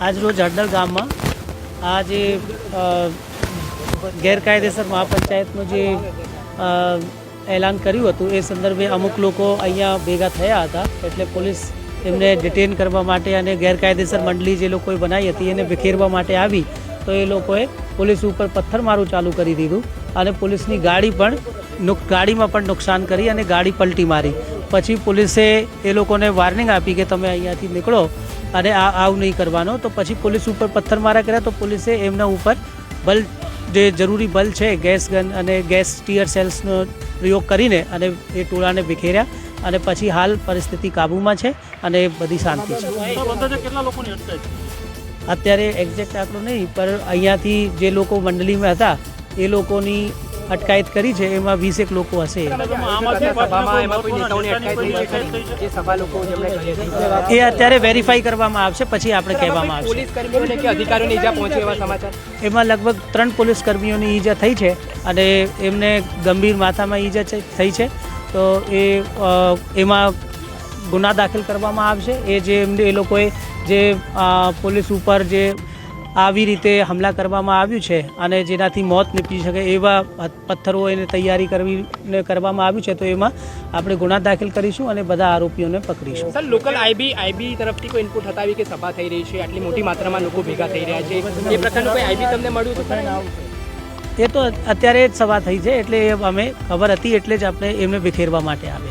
આજ રોજ હડડલ ગામમાં આ જે ગેરકાયદેસર મહાપંચાયતનું જે એલાન કર્યું હતું એ સંદર્ભે અમુક લોકો અહીંયા ભેગા થયા હતા, એટલે પોલીસ એમને ડિટેન કરવા માટે અને ગેરકાયદેસર મંડળી જે લોકોએ બનાવી હતી એને વિખેરવા માટે આવી તો એ લોકોએ પોલીસ ઉપર પથ્થરમારું ચાલુ કરી દીધું અને પોલીસની ગાડીમાં પણ નુકસાન કરી અને ગાડી પલટી મારી. પછી પોલીસે એ લોકોને વોર્નિંગ આપી કે તમે અહીંયાથી નીકળો અને આવું નહીં કરવાનો. તો પછી પોલીસ ઉપર પથ્થરમારા કર્યા તો પોલીસે એમના ઉપર બલ જે જરૂરી બલ છે ગેસ ગન અને ગેસ ટીયર સેલ્સનો પ્રયોગ કરીને અને એ ટોળાને વિખેર્યા અને પછી હાલ પરિસ્થિતિ કાબૂમાં છે અને બધી શાંતિ છે. અત્યારે એક્ઝેક્ટ આંકડો નહીં, પણ અહીંયાથી જે લોકો મંડળીમાં હતા એ લોકોની અટકાયત કરી છે, એમાં 20 લોકો હશે. એ અત્યારે વેરીફાઈ કરવામાં આવશે, પછી આપણે કહેવામાં આવશે. એમાં લગભગ 3 પોલીસ કર્મીઓની ઈજા થઈ છે અને એમને ગંભીર માથામાં ઈજા થઈ છે. તો એમાં ગુના દાખલ કરવામાં આવશે. એ લોકોએ જે પોલીસ ઉપર જે આવી રીતે હમલા કરવામાં આવ્યું છે અને જેનાથી મોત નીપજી શકે એવા પથ્થરો એને તૈયારી કરવામાં આવ્યું છે, તો એમાં આપણે ગુના દાખલ કરીશું અને બધા આરોપીઓને પકડીશું. સર, લોકલ આઈબી તરફથી કોઈ ઇનપુટ હતા કે સભા થઈ રહી છે, આટલી મોટી માત્રામાં લોકો ભેગા થઈ રહ્યા છે, એ પ્રકારનું કોઈ આઈબી તમને મળ્યું હતું? એ તો અત્યારે જ સભા થઈ છે, એટલે અમે ખબર હતી એટલે જ આપણે એમને વિખેરવા માટે આવ્યા.